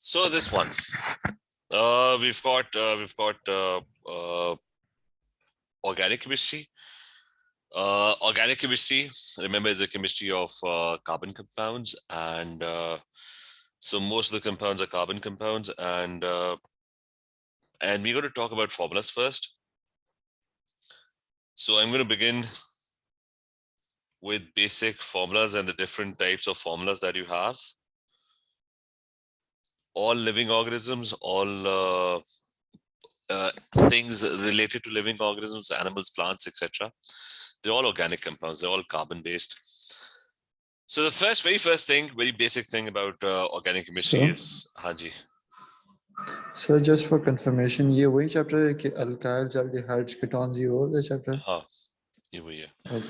So this one, we've got organic chemistry. Organic chemistry, remember, is a chemistry of carbon compounds, and so most of the compounds are carbon compounds, and we're going to talk about formulas first. So I'm going to begin with basic formulas and the different types of formulas that you have. All living organisms, all things related to living organisms, animals, plants, etc. They're all organic compounds. They're all carbon-based. So the very first thing, very basic thing about organic chemistry is Haji. So just for confirmation, ये वही chapter है कि alkyls, aldehydes, ketones, ये वो chapter? हाँ, ये वही है. Okay.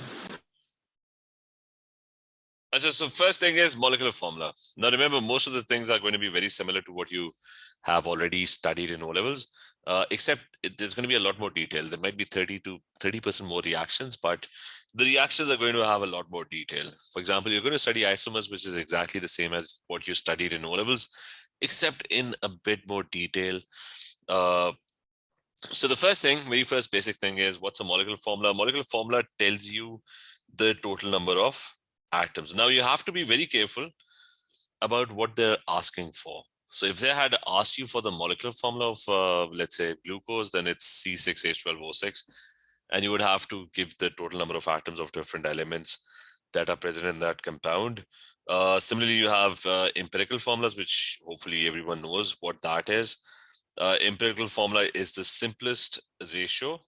So first thing is molecular formula. Now remember, most of the things are going to be very similar to what you have already studied in O-levels, except there's going to be a lot more detail. There might be 30% more reactions, but the reactions are going to have a lot more detail. For example, you're going to study isomers, which is exactly the same as what you studied in O-levels, except in a bit more detail. So the very first basic thing is, what's a molecular formula? Molecular formula tells you the total number of atoms. Now you have to be very careful about what they're asking for. So if they had asked you for the molecular formula of, let's say, glucose, then it's C6H12O6, and you would have to give the total number of atoms of different elements that are present in that compound. Similarly, you have empirical formulas, which hopefully everyone knows what that is. Empirical formula is the simplest ratio,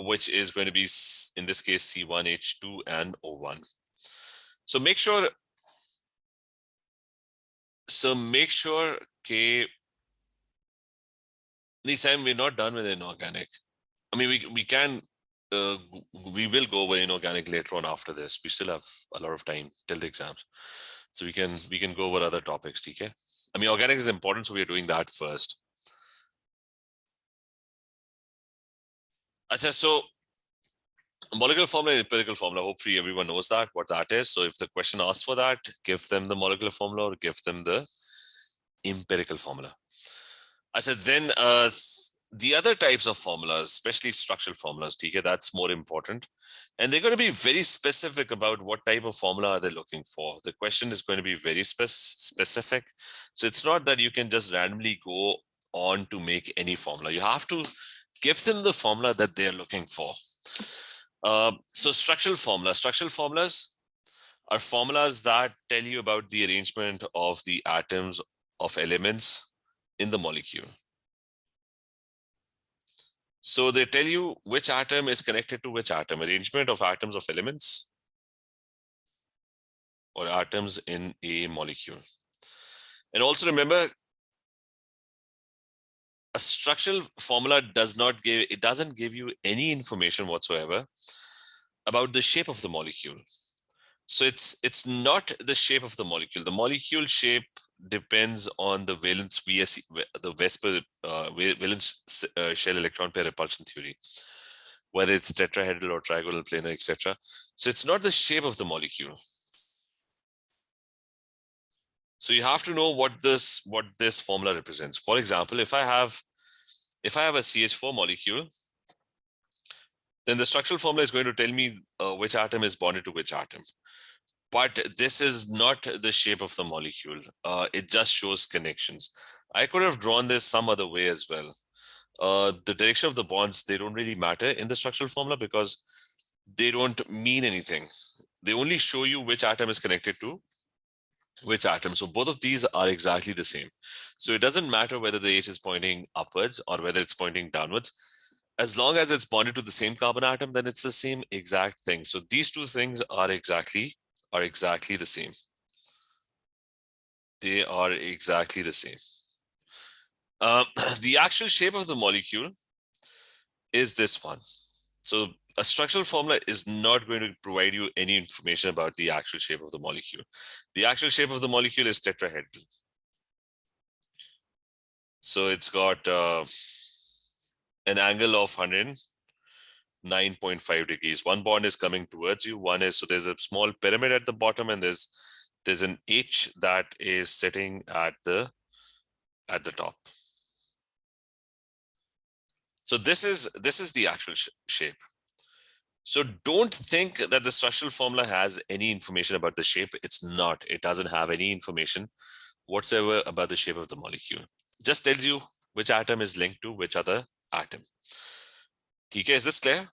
which is going to be, in this case, C1H2 and O1. So make sure this time we're not done with inorganic. I mean, we will go over inorganic later on after this. We still have a lot of time till the exams, so we can go over other topics. Okay? I mean, organic is important, so we are doing that first. So molecular formula and empirical formula, hopefully everyone knows what that is. So if the question asks for that, give them the molecular formula or give them the empirical formula. Then the other types of formulas, especially structural formulas, TK, that's more important. And they're going to be very specific about what type of formula are they looking for. The question is going to be very specific. So it's not that you can just randomly go on to make any formula. You have to give them the formula that they're looking for. So structural formulas are formulas that tell you about the arrangement of the atoms of elements in the molecule. So they tell you which atom is connected to which atom, arrangement of atoms of elements or atoms in a molecule. And also remember, a structural formula doesn't give you any information whatsoever about the shape of the molecule. So it's not the shape of the molecule. The molecule shape depends on the valence valence shell electron pair repulsion theory, whether it's tetrahedral or trigonal planar, etc. So it's not the shape of the molecule. So you have to know what this formula represents. For example, if I have a CH4 molecule, then the structural formula is going to tell me which atom is bonded to which atom. But this is not the shape of the molecule. It just shows connections. I could have drawn this some other way as well. The direction of the bonds, they don't really matter in the structural formula because they don't mean anything. They only show you which atom is connected to which atom. So both of these are exactly the same. So it doesn't matter whether the H is pointing upwards or whether it's pointing downwards. As long as it's bonded to the same carbon atom, then it's the same exact thing. So these two things are exactly the same. They are exactly the same. The actual shape of the molecule is this one. So a structural formula is not going to provide you any information about the actual shape of the molecule. The actual shape of the molecule is tetrahedral. So it's got an angle of 109.5 degrees. One bond is coming towards you. One is, so there's a small pyramid at the bottom, and there's there's an H that is sitting at the top. So this is the actual shape. So don't think that the structural formula has any information about the shape. It's not. It doesn't have any information whatsoever about the shape of the molecule. Just tells you which atom is linked to which other atom. Okay, is this clear?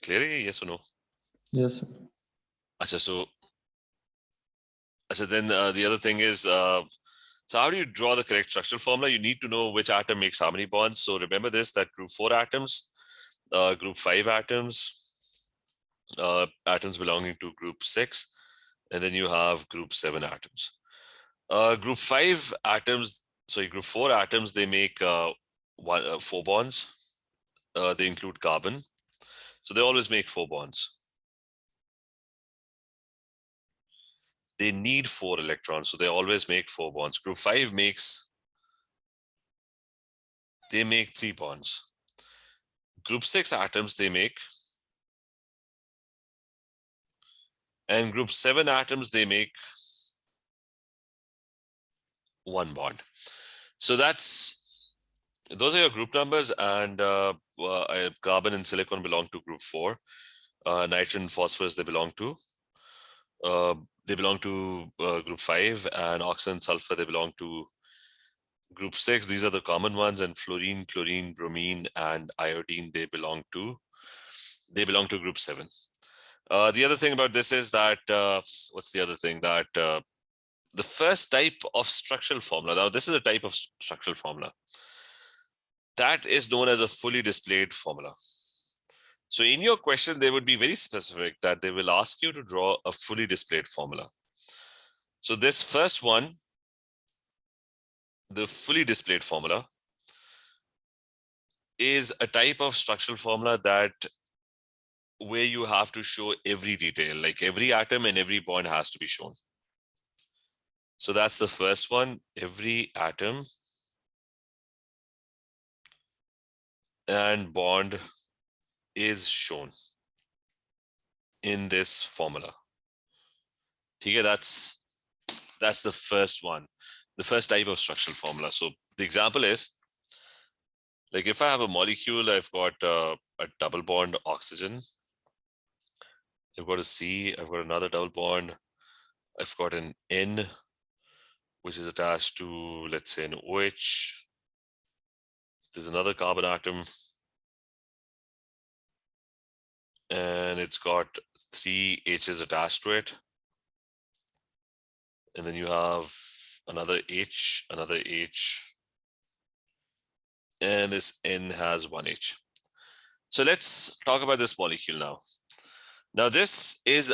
Clearly, yes or no? Yes, sir. Achha, so then the other thing is, so how do you draw the correct structural formula? You need to know which atom makes how many bonds. So remember this, that group 4 atoms, group 5 atoms, atoms belonging to group 6, and then you have group 7 atoms. Group 5 atoms, sorry, group 4 atoms, they make 4 bonds. They include carbon. So they always make 4 bonds. They need 4 electrons, so they always make 4 bonds. Group 5 they make 3 bonds. Group 6 atoms, they make, and group 7 atoms, they make 1 bond. So those are your group numbers, and carbon and silicon belong to group 4. Nitrogen and phosphorus, they belong to group 5, and oxygen and sulfur, they belong to group 6. These are the common ones, and fluorine, chlorine, bromine, and iodine, they belong to group 7. The other thing about this is that what's the other thing, that the first type of structural formula, now this is a type of structural formula that is known as a fully displayed formula. So in your question, they would be very specific that they will ask you to draw a fully displayed formula. So this first one, the fully displayed formula, is a type of structural formula that where you have to show every detail, like every atom and every bond has to be shown. So that's the first one, every atom and bond is shown in this formula. Okay, that's the first one, the first type of structural formula. So the example is, like if I have a molecule, I've got a double bond oxygen, I've got a C, I've got another double bond, I've got an N, which is attached to, let's say, an OH. There's another carbon atom, and it's got 3 H's attached to it. And then you have another H, and this N has 1 H. So let's talk about this molecule now. Now this is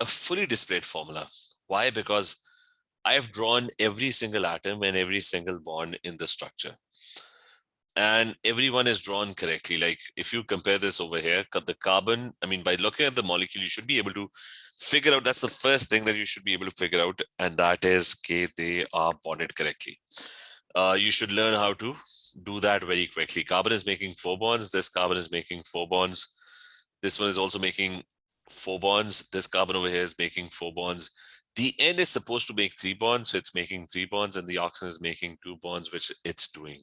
a fully displayed formula. Why? Because I've drawn every single atom and every single bond in the structure. And everyone is drawn correctly. Like if you compare this over here, the carbon, I mean, by looking at the molecule, you should be able to figure out, that's the first thing that you should be able to figure out, and that is, okay, they are bonded correctly. You should learn how to do that very quickly. Carbon is making 4 bonds, this carbon is making 4 bonds, this one is also making 4 bonds, this carbon over here is making 4 bonds. The N is supposed to make 3 bonds, so it's making 3 bonds, and the oxygen is making 2 bonds, which it's doing.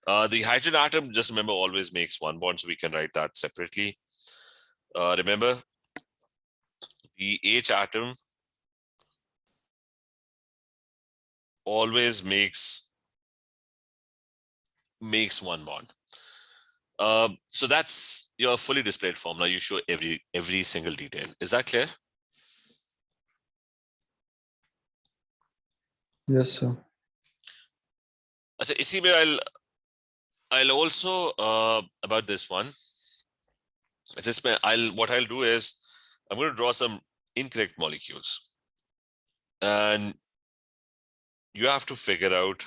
The hydrogen atom, just remember, always makes 1 bond, so we can write that separately. Remember, the H atom always makes 1 bond. So that's your fully displayed formula. You show every single detail. Is that clear? Yes, sir. So इसी में I'll also about this one. What I'll do is I'm going to draw some incorrect molecules, and you have to figure out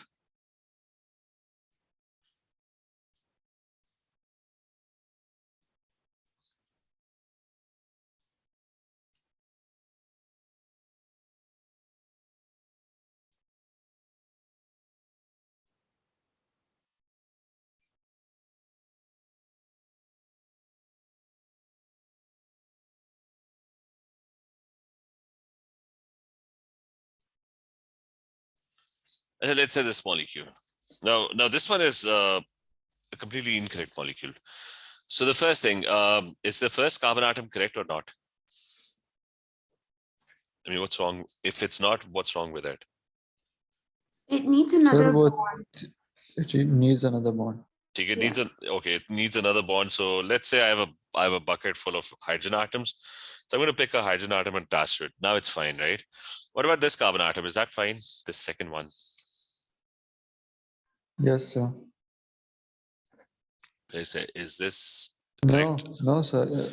And let's say this molecule. Now this one is a completely incorrect molecule. So the first thing, is the first carbon atom correct or not? I mean, what's wrong? If it's not, what's wrong with it? It needs Sir, another what bond. it needs another bond. It Yeah. needs it needs another bond. So let's say I have a bucket full of hydrogen atoms. So I'm going to pick a hydrogen atom and attach to it. Now it's fine, right? What about this carbon atom? Is that fine? The second one. Yes, sir. Is this No, correct? no, sir.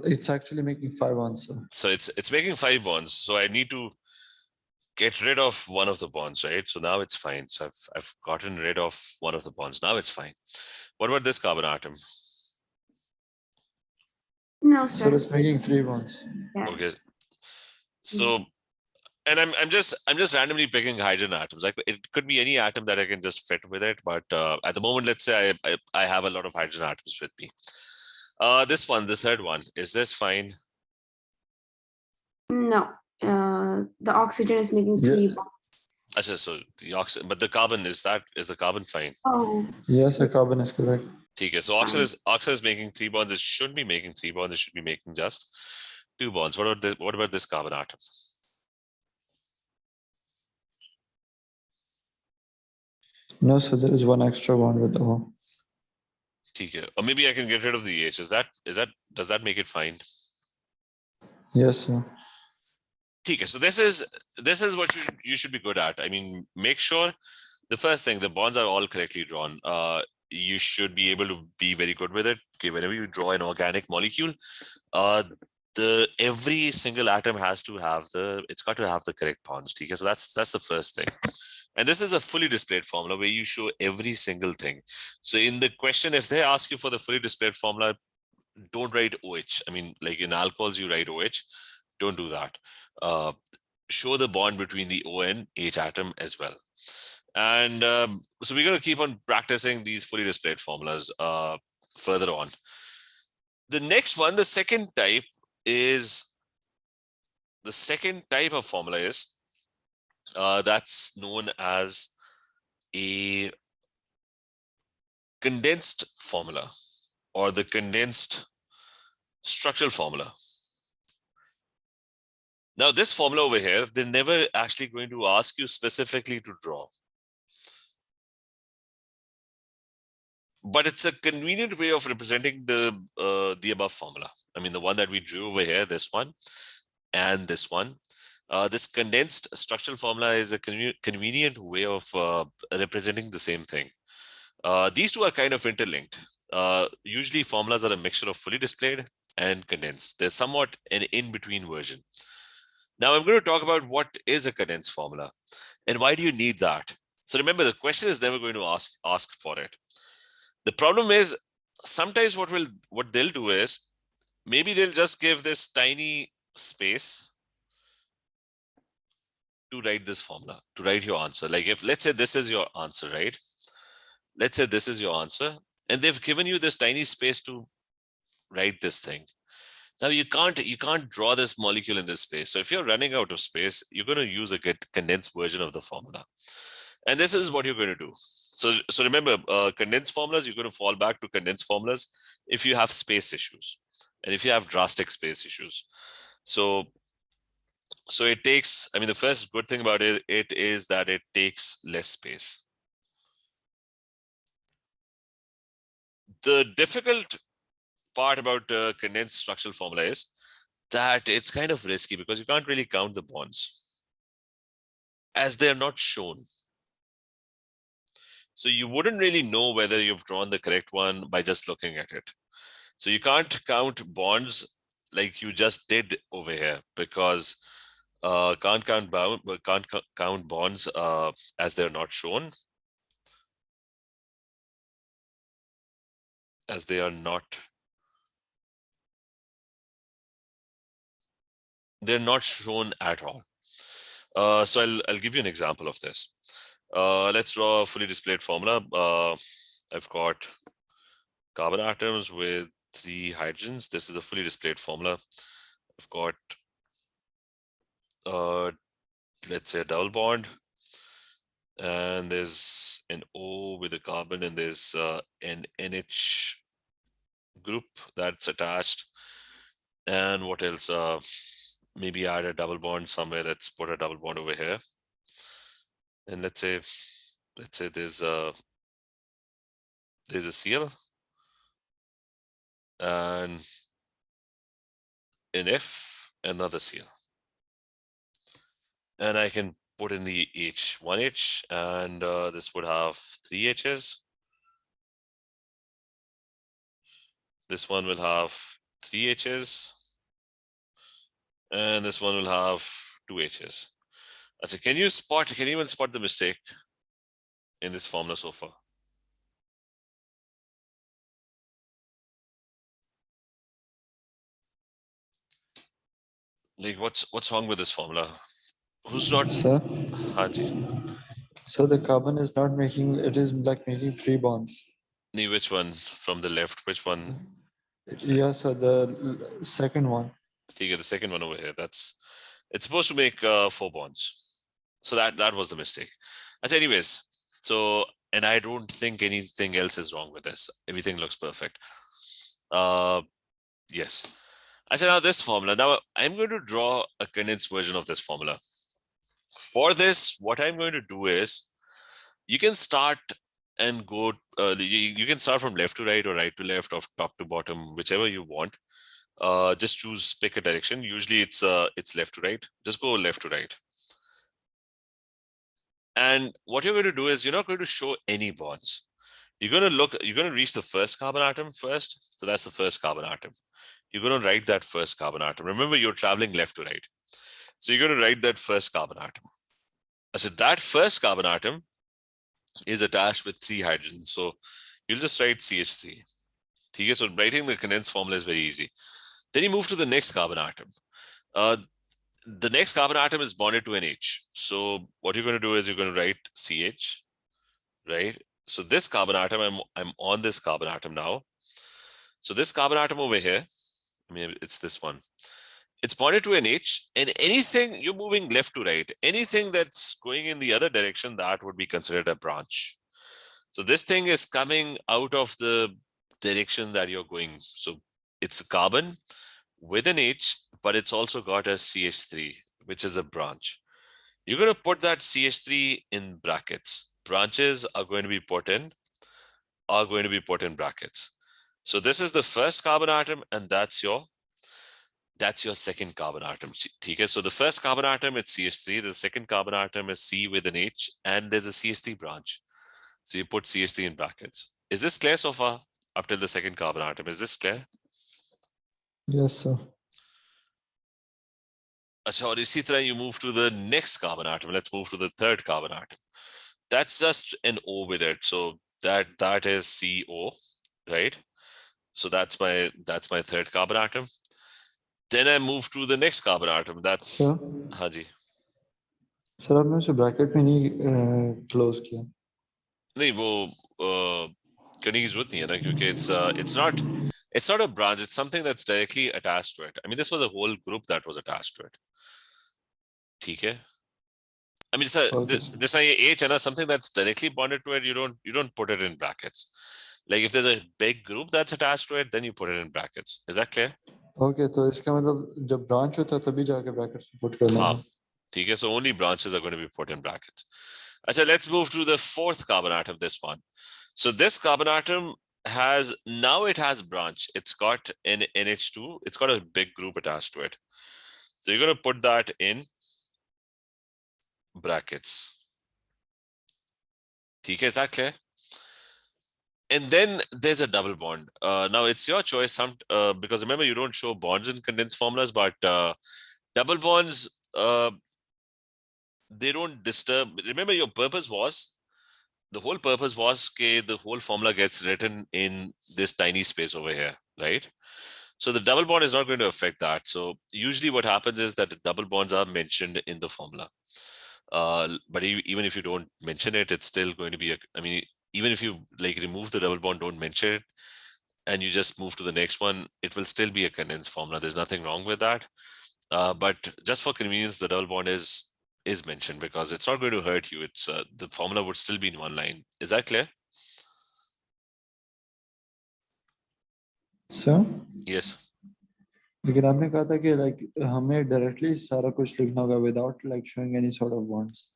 It's actually making 5 bonds, sir. So it's making 5 bonds. So I need to get rid of one of the bonds, right? So now it's fine. So I've gotten rid of one of the bonds. Now it's fine. What about this carbon atom? No, So sir. it's making 3 bonds. Yeah. Okay. So, and I'm just randomly picking hydrogen atoms. Like it could be any atom that I can just fit with it. But at the moment, let's say I have a lot of hydrogen atoms with me. This one, the third one, is this fine? No. The oxygen is making 3 bonds. Achha, so the oxygen, but the carbon, is the carbon fine? Oh, Yes, sir. Carbon is correct. Okay, so oxygen is making 3 bonds. It shouldn't be making 3 bonds. It should be making just 2 bonds. What about this carbon atom? No, sir. There is one extra bond with O. Okay, or maybe I can get rid of the H. Does that make it fine? Yes, sir. Okay, so this is what you should be good at. I mean, make sure the first thing, the bonds are all correctly drawn. You should be able to be very good with it. Okay, whenever you draw an organic molecule, every single atom has to have it's got to have the correct bonds. Okay, so that's the first thing. And this is a fully displayed formula where you show every single thing. So in the question, if they ask you for the fully displayed formula, don't write OH. I mean, like in alcohols, you write OH. Don't do that. Show the bond between the O and H atom as well. And so we're going to keep on practicing these fully displayed formulas further on. The next one, the second type of formula is that's known as a condensed formula or the condensed structural formula. Now, this formula over here, they're never actually going to ask you specifically to draw. But it's a convenient way of representing the above formula. I mean, the one that we drew over here, this one, and this one. This condensed structural formula is a convenient way of representing the same thing. These two are kind of interlinked. Usually formulas are a mixture of fully displayed and condensed. There's somewhat an in-between version. Now I'm going to talk about what is a condensed formula and why do you need that? So remember, the question is never going to ask for it. The problem is sometimes what they'll do is maybe they'll just give this tiny space to write this formula, to write your answer. Like if let's say this is your answer, right? Let's say this is your answer and they've given you this tiny space to write this thing. Now you can't draw this molecule in this space. So if you're running out of space, you're going to use a condensed version of the formula. And this is what you're going to do. So remember, condensed formulas, you're going to fall back to condensed formulas if you have space issues and if you have drastic space issues. So it takes, I mean, the first good thing about it is that it takes less space. The difficult part about condensed structural formula is that it's kind of risky because you can't really count the bonds as they're not shown. So you wouldn't really know whether you've drawn the correct one by just looking at it. So you can't count bonds like you just did over here because can't count bonds as they're not shown, as they are not. They're not shown at all. So I'll give you an example of this. Let's draw a fully displayed formula. I've got carbon atoms with 3 hydrogens. This is a fully displayed formula. I've got, let's say, a double bond. and there's an O with a carbon, and there's an NH group that's attached. And what else? Maybe add a double bond somewhere. Let's put a double bond over here. And let's say there's a Cl and an F, another Cl. And I can put in the H, 1H, and this would have 3 H's. This one will have 3 H's. And this one will have 2 H's. So can you even spot the mistake in this formula so far? Like what's wrong with this formula? Who's not? Sir, Haji. so the carbon is not making, it is like making 3 bonds. Which one from the left? Which one? Yes, sir, the second one. Okay, the second one over here. It's supposed to make 4 bonds. So that was the mistake. As anyways, so and I don't think anything else is wrong with this. Everything looks perfect. Yes. I said now this formula. Now I'm going to draw a condensed version of this formula. For this, what I'm going to do is you can start and go, you can start from left to right or right to left or top to bottom, whichever you want. Just pick a direction. Usually it's left to right. Just go left to right. And what you're going to do is you're not going to show any bonds. You're going to reach the first carbon atom first. So that's the first carbon atom. You're going to write that first carbon atom. Remember, you're traveling left to right. So you're going to write that first carbon atom. So that first carbon atom is attached with 3 hydrogens. So you'll just write CH3. Okay, so writing the condensed formula is very easy. Then you move to the next carbon atom. The next carbon atom is bonded to an H. So what you're going to do is you're going to write CH, right? So this carbon atom, I'm on this carbon atom now. So this carbon atom over here, I mean, it's this one. It's bonded to an H, and anything you're moving left to right, anything that's going in the other direction, that would be considered a branch. So this thing is coming out of the direction that you're going. So it's a carbon with an H, but it's also got a CH3, which is a branch. You're going to put that CH3 in brackets. Branches are going to be put in brackets. So this is the first carbon atom, and that's your second carbon atom. Okay, so the first carbon atom is CH3, the second carbon atom is C with an H, and there's a CH3 branch. So you put CH3 in brackets. Is this clear so far? Up till the second carbon atom, is this clear? Yes, sir. So you move to the next carbon atom. Let's move to the third carbon atom. That's just an O with it. So that is CO, right? So that's my third carbon atom. Then I move to the next carbon atom. That's Sir? Haji. Sir, आपने उसे bracket में नहीं close किया. नहीं वो करने की जरूरत नहीं है ना क्योंकि it's not a branch, it's something that's directly attached to it. I mean, this was a whole group that was attached to it. ठीक है? I mean, this H and something that's directly bonded to it, you don't put it in brackets. Like if there's a big group that's attached to it, then you put it in brackets. Is that clear? Okay, तो इसका मतलब जब branch होता है तभी जाके brackets में put करना है. ठीक है, so only branches are going to be put in brackets. So let's move to the fourth carbon atom, this one. So this carbon atom has branch. It's got an NH2. It's got a big group attached to it. So you're going to put that in brackets. Okay, is that clear? And then there's a double bond. Now it's your choice. Because remember, you don't show bonds in condensed formulas, but double bonds, they don't disturb. Remember, the whole purpose was the whole formula gets written in this tiny space over here, right? So the double bond is not going to affect that. So usually what happens is that the double bonds are mentioned in the formula. But even if you don't mention it, it's still going to be even if you remove the double bond, don't mention it, and you just move to the next one, it will still be a condensed formula. There's nothing wrong with that. But just for convenience, the double bond is is mentioned because it's not going to hurt you. It's the formula would still be in one line. Is that clear? So, Yes. लेकिन आपने कहा था कि like हमें directly सारा कुछ लिखना होगा without like showing any sort of bonds.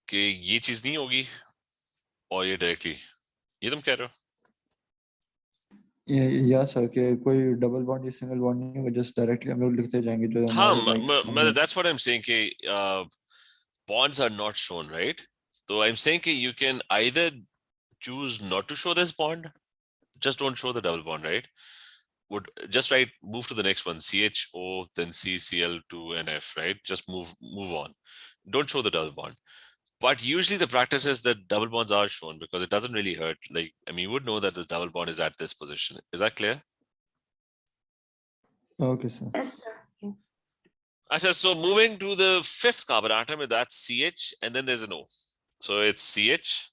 कि ये चीज नहीं होगी और ये डायरेक्टली ये तुम कह रहे हो? या सर कि कोई डबल बॉन्ड या सिंगल बॉन्ड नहीं होगा, just directly हम लोग लिखते जाएंगे जो हाँ, हमारे like that's what I'm saying कि bonds are not shown, right? So I'm saying कि you can either choose not to show this bond, just don't show the double bond, right? Would just write, move to the next one, CHO, then CCl2 and F, right? Just move on. Don't show the double bond. But usually the practice is that double bonds are shown because it doesn't really hurt. Like, I mean, you would know that the double bond is at this position. Is that clear? Okay, sir. Yes, sir. Yeah. I said, so moving to the fifth carbon atom, that's CH, and then there's an O. So it's CH,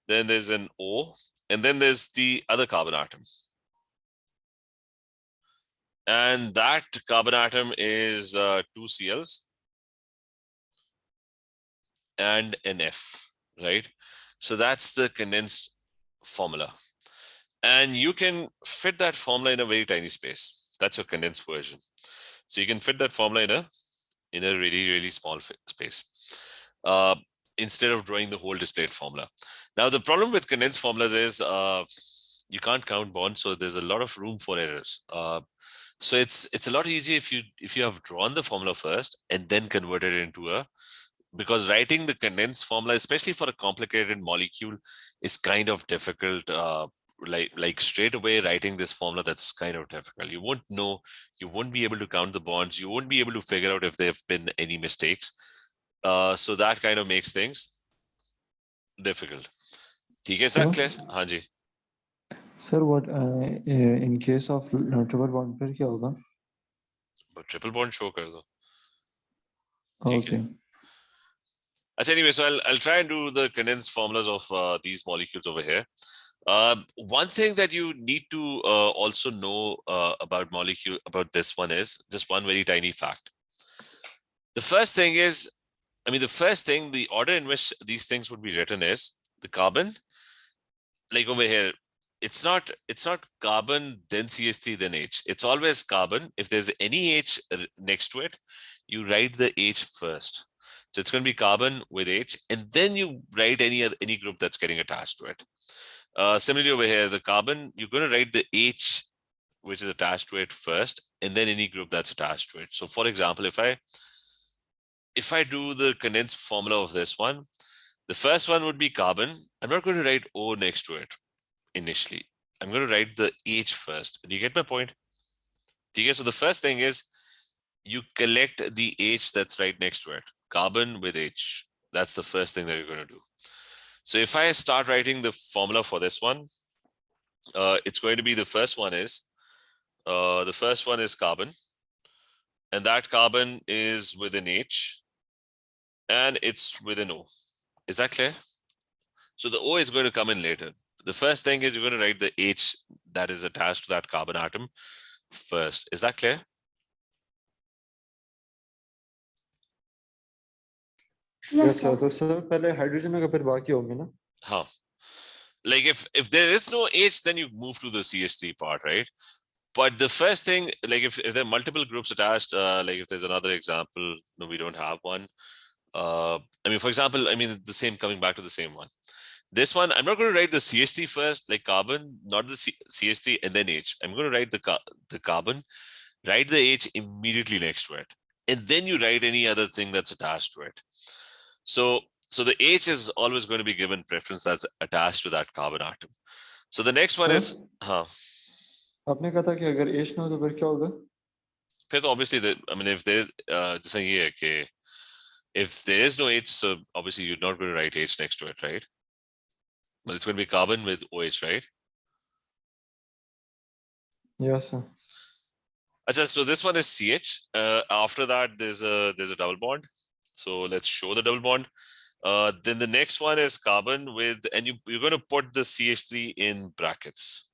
then there's an O, and then there's the other carbon atom. And that carbon atom is 2 Cls and an F, right? So that's the condensed formula. And you can fit that formula in a very tiny space. That's your condensed version. So you can fit that formula in a really, really small space instead of drawing the whole displayed formula. Now, the problem with condensed formulas is you can't count bonds, so there's a lot of room for errors. So it's a lot easier if you have drawn the formula first and then converted it into a, because writing the condensed formula, especially for a complicated molecule, is kind of difficult. Like straight away writing this formula, that's kind of difficult. You won't know, you won't be able to count the bonds, you won't be able to figure out if there have been any mistakes. So that kind of makes things difficult. ठीक है, is that clear? हाँ जी. Sir, what in case of triple bond फिर क्या होगा? But triple bond show कर दो. Okay. Anyway, so I'll try and do the condensed formulas of these molecules over here. One thing that you need to also know about this one is just one very tiny fact. The first thing is, the order in which these things would be written is the carbon, like over here, it's not carbon, then CH3, then H. It's always carbon. If there's any H next to it, you write the H first. So it's going to be carbon with H, and then you write any group that's getting attached to it. Similarly over here, the carbon, you're going to write the H which is attached to it first, and then any group that's attached to it. So for example, if I do the condensed formula of this one, the first one would be carbon. I'm not going to write O next to it initially. I'm going to write the H first. Do you get my point? Okay, so the first thing is you collect the H that's right next to it. Carbon with H. That's the first thing that you're going to do. So if I start writing the formula for this one, it's going to be the first one is carbon, and that carbon is with an H, and it's with an O. Is that clear? So the O is going to come in later. The first thing is you're going to write the H that is attached to that carbon atom first. Is that clear? Yes, sir. तो sir पहले hydrogen का फिर बाकी होंगे ना? हाँ. Like if there is no H, then you move to the CH3 part, right? But the first thing, like if there are multiple groups attached, like if there's another example, no, we don't have one. For example, the same, coming back to the same one. This one, I'm not going to write the CH3 first, like carbon, not the CH3 and then H. I'm going to write the carbon, write the H immediately next to it. And then you write any other thing that's attached to it. So the H is always going to be given preference that's attached to that carbon atom. So the next one is, आपने कहा था कि अगर H ना हो तो फिर क्या होगा? फिर तो obviously if there जैसा ये है कि if there is no H, so obviously you're not going to write H next to it, right? But it's going to be carbon with OH, right? Yes, sir. So this one is CH. After that, there's a double bond. So let's show the double bond. Then the next one is carbon with, and you're going to put the CH3 in brackets.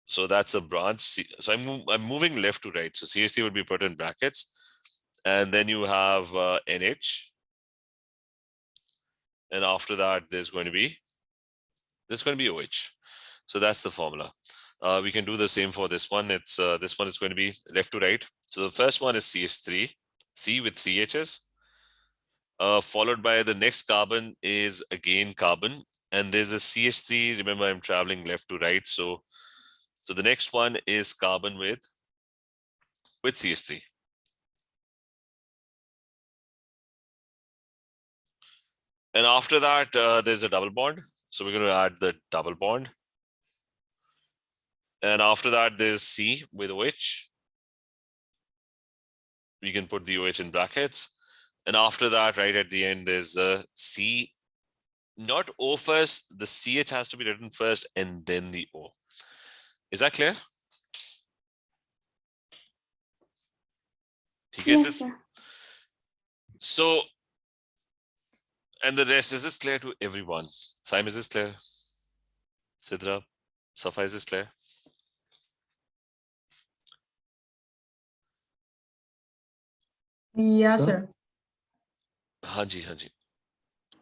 So that's a branch. So I'm moving left to right. So CH3 would be put in brackets. and then you have NH. And after that, there's going to be OH. So that's the formula. We can do the same for this one. It's this one is going to be left to right. So the first one is CH3, C with 3 H's. Followed by the next carbon is again carbon, and there's a CH3. Remember, I'm traveling left to right. So the next one is carbon with CH3. And after that, there's a double bond. So we're going to add the double bond. And after that, there's C with OH. We can put the OH in brackets. And after that, right at the end, there's a C, not O first. The CH has to be written first and then the O. Is that clear? Yes, sir. So, and the rest, is this clear to everyone? Simon, is this clear? Sidra, Safa, is this clear? Yeah, sir. हाँ जी, हाँ जी.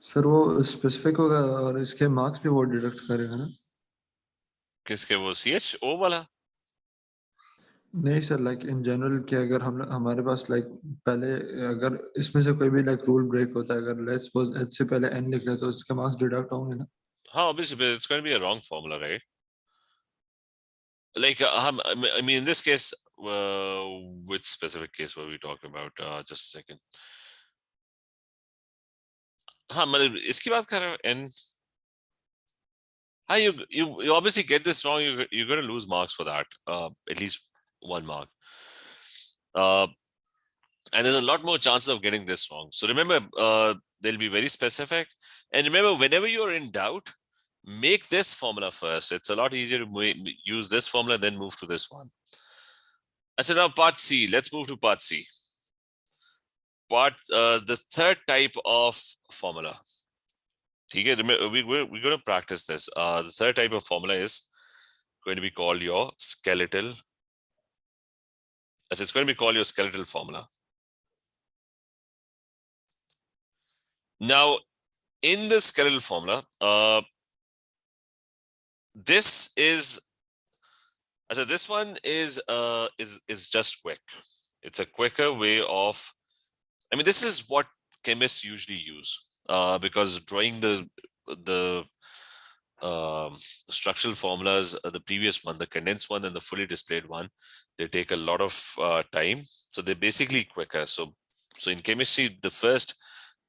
Sir वो specific होगा और इसके marks भी वो deduct करेगा ना? किसके? वो CHO वाला? नहीं सर, लाइक इन जनरल कि अगर हम हमारे पास लाइक पहले अगर इसमें से कोई भी लाइक रूल ब्रेक होता है, अगर लेट्स सपोज h से पहले n लिख रहे तो इसके मार्क्स डिडक्ट होंगे ना? हाँ, obviously, but it's going to be a wrong formula, right? Like, I mean, in this case, which specific case were we talking about? Just a second. हाँ, मतलब इसकी बात कर रहे हो? N. हाँ, you obviously get this wrong. You're going to lose marks for that. At least 1 mark. And there's a lot more chances of getting this wrong. So remember, they'll be very specific. And remember, whenever you're in doubt, make this formula first. It's a lot easier to use this formula, then move to this one. I said now part C. Let's move to part C. The third type of formula. Okay, remember, we're going to practice this. The third type of formula is going to be called your skeletal. It's going to be called your skeletal formula. Now, in the skeletal formula, this one is just quick. It's a quicker way of, I mean, this is what chemists usually use, because drawing the structural formulas, the previous one, the condensed one and the fully displayed one, they take a lot of time. So they're basically quicker. So in chemistry, the first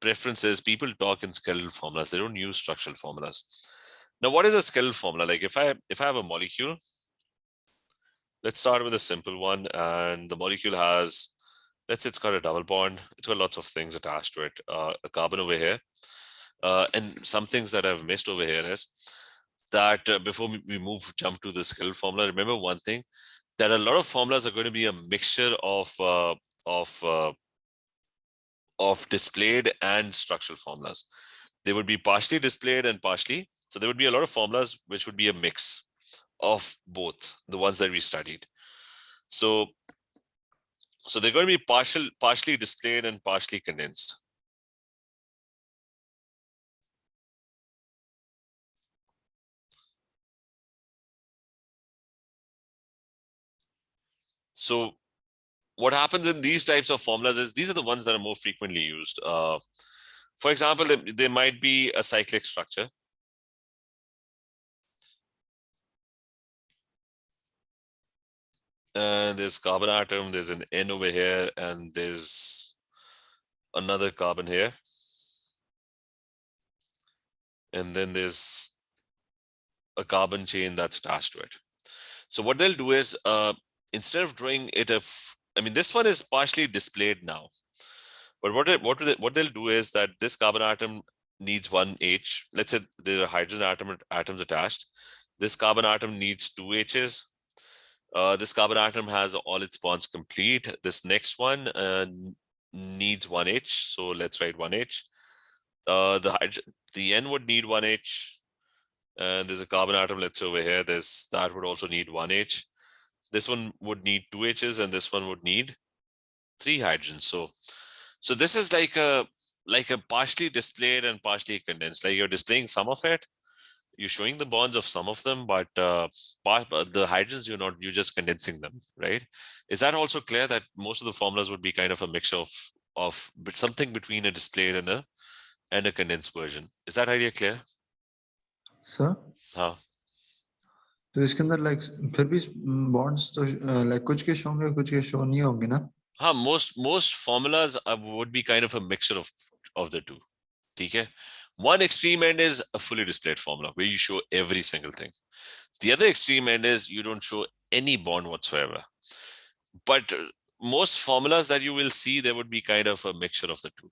preference is people talk in skeletal formulas. They don't use structural formulas. Now, what is a skeletal formula? Like if I have a molecule, let's start with a simple one, and the molecule has, let's say it's got a double bond. It's got lots of things attached to it. A carbon over here, and some things that I've missed over here is that before we jump to the skeletal formula, remember one thing, that a lot of formulas are going to be a mixture of displayed and structural formulas. They would be partially displayed and partially. So there would be a lot of formulas which would be a mix of both, the ones that we studied. So they're going to be partially displayed and partially condensed. So what happens in these types of formulas is these are the ones that are more frequently used. For example, there might be a cyclic structure. And there's carbon atom, there's an N over here, and there's another carbon here. And then there's a carbon chain that's attached to it. So what they'll do is, instead of drawing it, I mean, this one is partially displayed now. But what they'll do is that this carbon atom needs 1 H. Let's say there are hydrogen atoms attached. This carbon atom needs 2 H's. This carbon atom has all its bonds complete. This next one needs 1 H. So let's write 1 H. The N would need 1 H. And there's a carbon atom, let's say over here, that would also need 1 H. This one would need 2 H's, and this one would need 3 hydrogens. So this is like a partially displayed and partially condensed. Like you're displaying some of it, you're showing the bonds of some of them, but the hydrogens you're just condensing them, right? Is that also clear that most of the formulas would be kind of a mixture of something between a displayed and a condensed version? Is that idea clear? Sir? हाँ. तो इसके अंदर like फिर भी bonds तो like कुछ के show होंगे कुछ के show नहीं होंगे ना? हाँ, most formulas would be kind of a mixture of the two. Okay. One extreme end is a fully displayed formula where you show every single thing. The other extreme end is you don't show any bond whatsoever. But most formulas that you will see, there would be kind of a mixture of the two.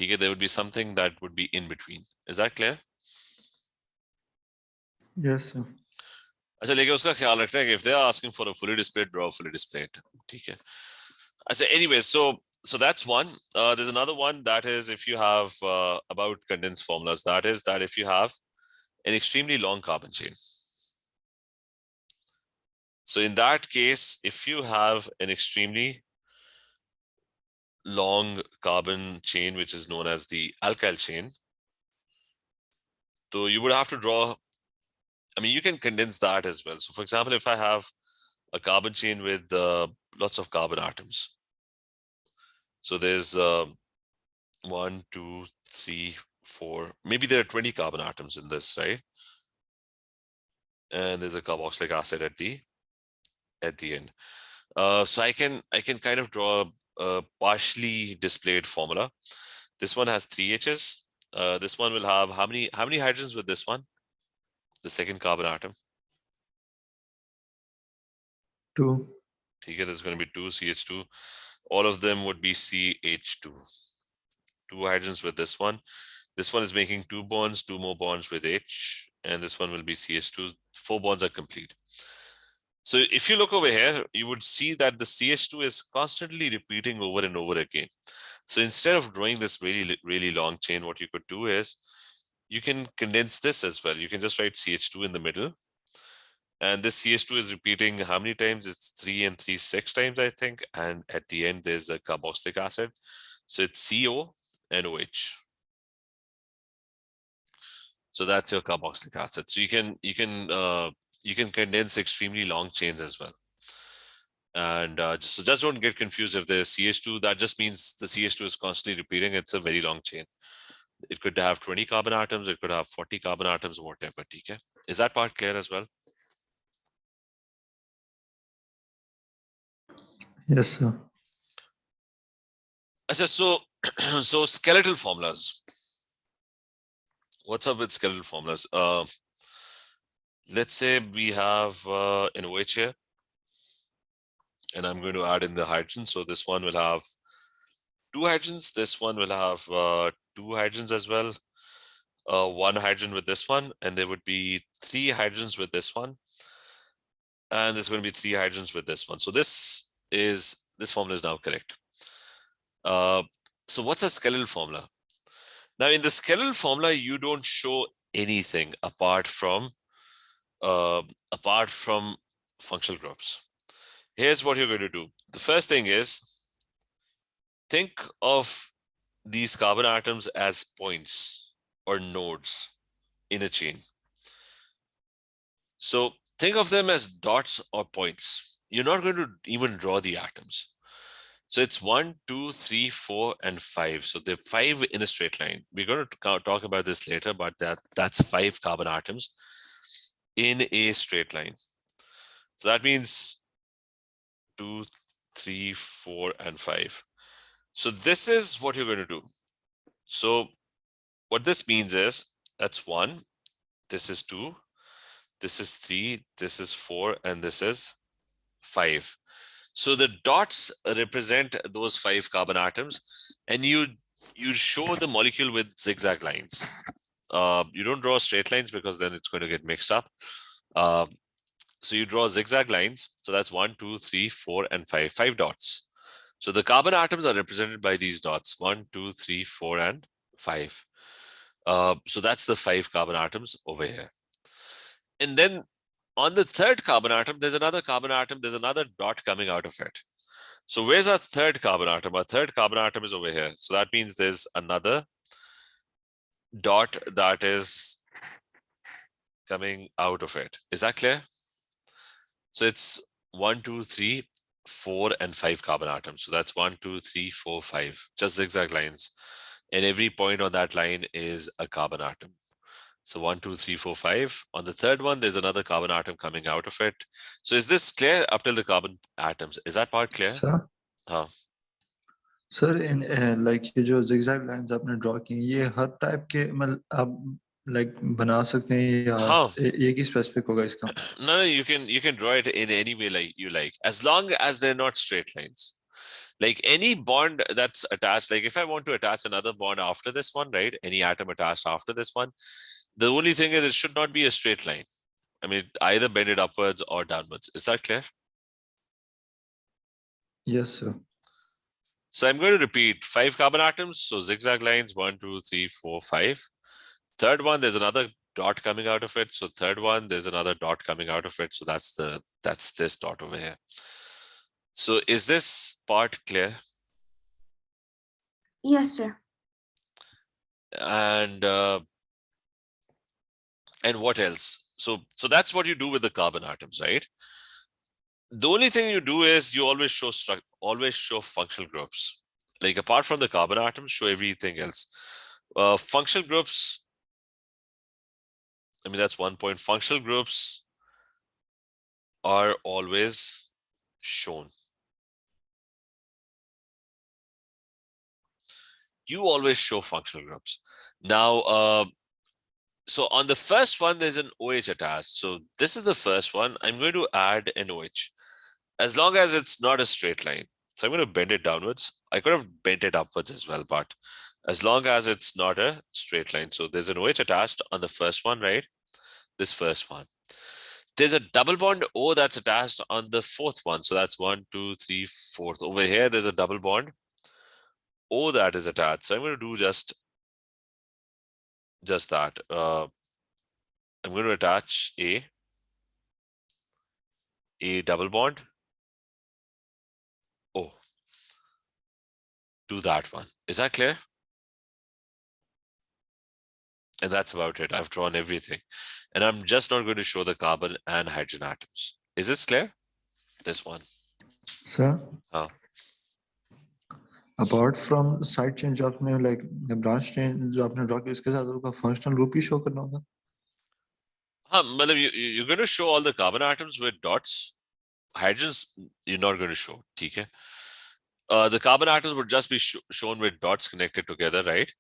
Okay. There would be something that would be in between. Is that clear? Yes, sir. अच्छा, लेकिन उसका ख्याल रखना है कि if they are asking for a fully displayed, draw fully displayed. Okay. I say anyway, so that's one. There's another one that is if you have about condensed formulas, that is that if you have an extremely long carbon chain. So in that case, if you have an extremely long carbon chain, which is known as the alkyl chain, so you would have to draw, I mean, you can condense that as well. So for example, if I have a carbon chain with lots of carbon atoms. So there's 1, 2, 3, 4, maybe there are 20 carbon atoms in this, right? And there's a carboxylic acid at the end. So I can kind of draw a partially displayed formula. This one has 3 H's. This one will have how many hydrogens with this one? The second carbon atom. 2. Okay, there's going to be 2 CH2. All of them would be CH2. 2 hydrogens with this one. This one is making 2 bonds, 2 more bonds with H, and this one will be CH2. 4 bonds are complete. So if you look over here, you would see that the CH2 is constantly repeating over and over again. So instead of drawing this really, really long chain, what you could do is you can condense this as well. You can just write CH2 in the middle. And this CH2 is repeating how many times? It's 3 and 3, 6 times, I think. And at the end, there's a carboxylic acid. So it's CO and OH. So that's your carboxylic acid. So you can condense extremely long chains as well. And so just don't get confused if there's CH2, that just means the CH2 is constantly repeating. It's a very long chain. It could have 20 carbon atoms, it could have 40 carbon atoms, whatever. Okay. Is that part clear as well? Yes, sir. So skeletal formulas. What's up with skeletal formulas? Let's say we have an OH here, and I'm going to add in the hydrogen. So this one will have 2 hydrogens. This one will have 2 hydrogens as well. 1 hydrogen with this one, and there would be 3 hydrogens with this one. And there's going to be 3 hydrogens with this one. So this formula is now correct. So what's a skeletal formula? Now in the skeletal formula, you don't show anything apart from functional groups. Here's what you're going to do. The first thing is, think of these carbon atoms as points or nodes in a chain. So think of them as dots or points. You're not going to even draw the atoms. So it's 1, 2, 3, 4, and 5. So they're 5 in a straight line. We're going to talk about this later, but that's 5 carbon atoms in a straight line. So that means 2, 3, 4, and 5. So this is what you're going to do. So what this means is that's 1, this is 2, this is 3, this is 4, and this is 5. So the dots represent those 5 carbon atoms, and you show the molecule with zigzag lines. You don't draw straight lines because then it's going to get mixed up. So you draw zigzag lines. So that's 1, 2, 3, 4, and 5. 5 dots. So the carbon atoms are represented by these dots: 1, 2, 3, 4, and 5. So that's the 5 carbon atoms over here. And then on the third carbon atom, there's another carbon atom. There's another dot coming out of it. So where's our third carbon atom? Our third carbon atom is over here. So that means there's another dot that is coming out of it. Is that clear? So it's 1, 2, 3, 4, and 5 carbon atoms. So that's 1, 2, 3, 4, 5, just zigzag lines. And every point on that line is a carbon atom. So 1, 2, 3, 4, 5. On the third one, there's another carbon atom coming out of it. So is this clear up till the carbon atoms? Is that part clear? Sir? Sir, in like ये जो zigzag lines आपने draw की, ये हर type के मतलब आप like बना सकते हैं या एक ही specific होगा इसका? No, you can draw it in any way like you like, as long as they're not straight lines. Like any bond that's attached, like if I want to attach another bond after this one, right? Any atom attached after this one, the only thing is it should not be a straight line. I mean, either bend it upwards or downwards. Is that clear? Yes, sir. So I'm going to repeat 5 carbon atoms. So zigzag lines, 1, 2, 3, 4, 5. Third one, there's another dot coming out of it. So third one, there's another dot coming out of it. So that's this dot over here. So is this part clear? Yes, sir. And what else? So that's what you do with the carbon atoms, right? The only thing you do is you always show functional groups. Like apart from the carbon atoms, show everything else. Functional groups, I mean, that's one point. Functional groups are always shown. You always show functional groups. Now, so on the first one, there's an OH attached. So this is the first one. I'm going to add an OH, as long as it's not a straight line. So I'm going to bend it downwards. I could have bent it upwards as well, but as long as it's not a straight line. So there's an OH attached on the first one, right? This first one. There's a double bond O that's attached on the fourth one. So that's 1, 2, 3, 4. Over here, there's a double bond O that is attached. So I'm going to do just that. I'm going to attach a double bond O to that one. Is that clear? And that's about it. I've drawn everything. And I'm just not going to show the carbon and hydrogen atoms. Is this clear? This one. Sir? Apart from side change आपने like the branch change जो आपने draw किया इसके साथ उसका functional group ही show करना होगा? You're going to show all the carbon atoms with dots. Hydrogens you're not going to show. Okay? The carbon atoms would just be shown with dots connected together, right?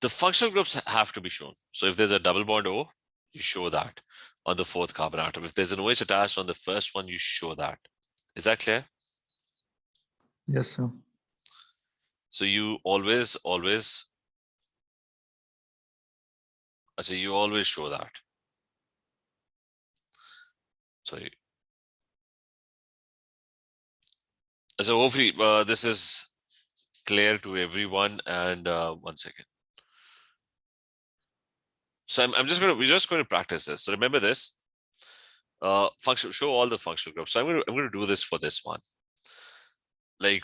The functional groups have to be shown. So if there's a double bond O, you show that on the fourth carbon atom. If there's an OH attached on the first one, you show that. Is that clear? Yes, sir. So you always show that. So hopefully this is clear to everyone. And 1 second. So we're just going to practice this. So remember this. Show all the functional groups. So I'm going to do this for this one. Like,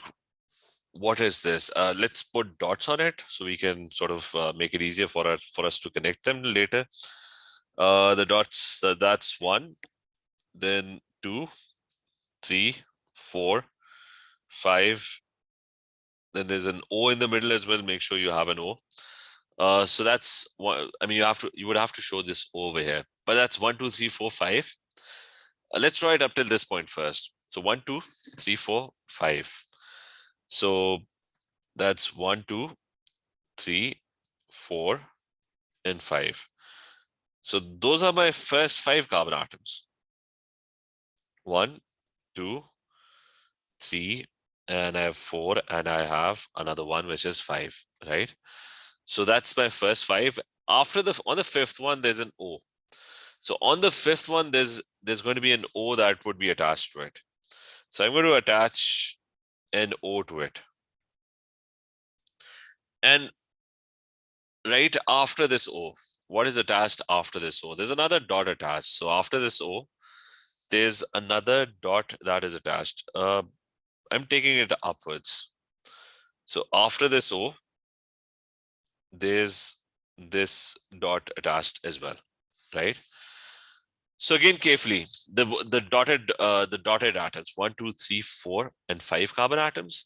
what is this? Let's put dots on it so we can sort of make it easier for us to connect them later. The dots, that's 1, then 2, 3, 4, 5. Then there's an O in the middle as well. Make sure you have an O. So that's one. I mean, you would have to show this over here, but that's 1, 2, 3, 4, 5. Let's draw it up till this point first. So 1, 2, 3, 4, 5. So that's 1, 2, 3, 4, and 5. So those are my first 5 carbon atoms. 1, 2, 3, and I have 4, and I have another one which is 5, right? So that's my first 5. On the fifth one, there's an O. So on the fifth one, there's going to be an O that would be attached to it. So I'm going to attach an O to it. And right after this O, what is attached after this O? There's another dot attached. So after this O, there's another dot that is attached. I'm taking it upwards. So after this O, there's this dot attached as well, right? So again, carefully, the dotted atoms, 1, 2, 3, 4, and 5 carbon atoms.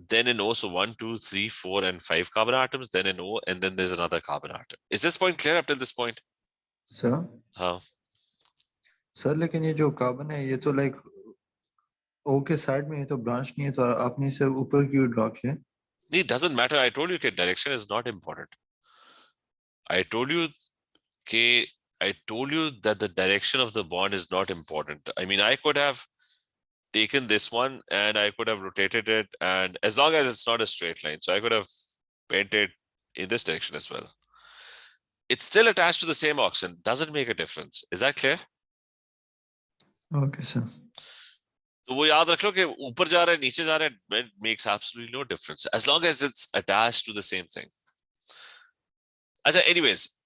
Then in O, so 1, 2, 3, 4, and 5 carbon atoms. Then in O, and then there's another carbon atom. Is this point clear up till this point? Sir, How? Sir लेकिन ये जो carbon है ये तो like oh के side में, ये तो ब्रांच नहीं है, तो आपने इसे ऊपर क्यों ड्रॉ किया? It doesn't matter. I told you that direction is not important. I told you that the direction of the bond is not important. I mean, I could have taken this one and I could have rotated it, and as long as it's not a straight line, so I could have bent it in this direction as well. It's still attached to the same oxygen. Doesn't make a difference. Is that clear? Okay, sir. तो वो याद रख लो कि ऊपर जा रहा है नीचे जा रहा है, it makes absolutely no difference as long as it's attached to the same thing. Anyways,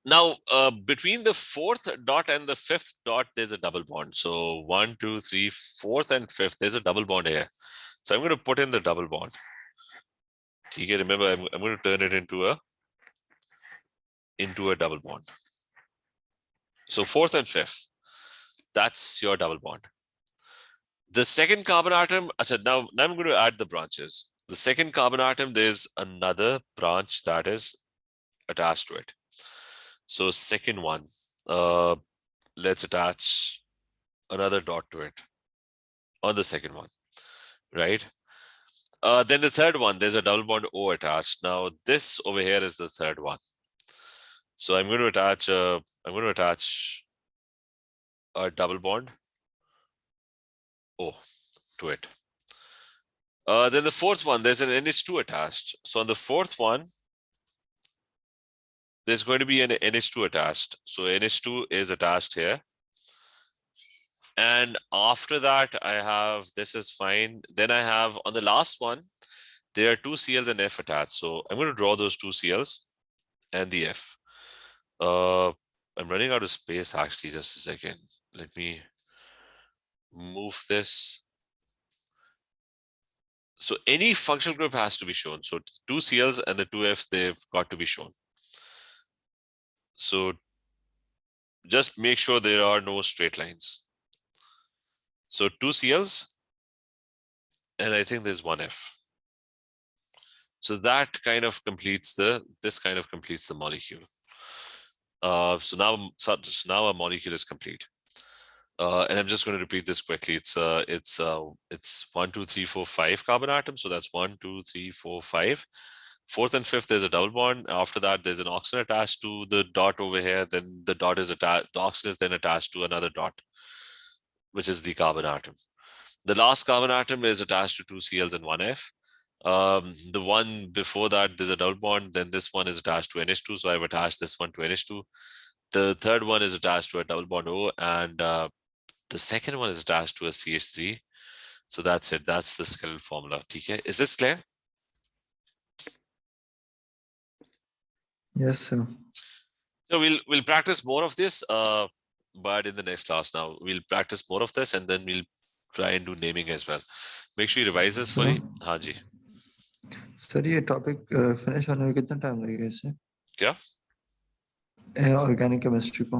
now between the 4th dot and the 5th dot, there's a double bond. So 1, 2, 3, 4th and 5th, there's a double bond here. So I'm going to put in the double bond. Okay, remember, I'm going to turn it into a double bond. So 4th and 5th, that's your double bond. The second carbon atom, now I'm going to add the branches. The second carbon atom, there's another branch that is attached to it. So second one, let's attach another dot to it on the second one, right? Then the third one, there's a double bond O attached. Now this over here is the third one. So I'm going to attach a double bond O to it. Then the fourth one, there's an NH2 attached. So on the fourth one, there's going to be an NH2 attached. So NH2 is attached here. And after that, I have, this is fine. Then I have on the last one, there are 2 Cls and F attached. So I'm going to draw those 2 Cls and the F. I'm running out of space actually, just a second. Let me move this. So any functional group has to be shown. So 2 Cls and the 2 Fs, they've got to be shown. So just make sure there are no straight lines. So 2 Cls, and I think there's 1 F. So that kind of completes this kind of completes the molecule. So now a molecule is complete. And I'm just going to repeat this quickly. It's 1, 2, 3, 4, 5 carbon atoms. So that's 1, 2, 3, 4, 5. 4th and 5th, there's a double bond. After that, there's an oxygen attached to the dot over here. Then the dot is attached. The oxygen is then attached to another dot, which is the carbon atom. The last carbon atom is attached to 2 Cls and 1 F. The one before that, there's a double bond. Then this one is attached to NH2. So I've attached this one to NH2. The third one is attached to a double bond O, and the second one is attached to a CH3. So that's it. That's the skeletal formula. Okay. Is this clear? Yes, sir. So we'll practice more of this, but in the next class now. We'll practice more of this and then we'll try and do naming as well. Make sure you revise this fully. हाँ जी. Sir ये topic finish होने में कितना time लगेगा इससे? क्या? Organic chemistry को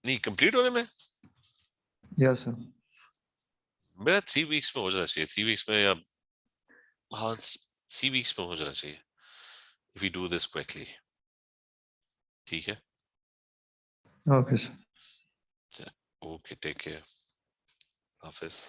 नहीं कंप्लीट होने में? Yes sir. मेरा 3 weeks में हो जाना चाहिए. 3 weeks में या हाँ 3 weeks में हो जाना चाहिए. If we do this quickly. ठीक है? Okay, sir. Okay, take care. Hafiz.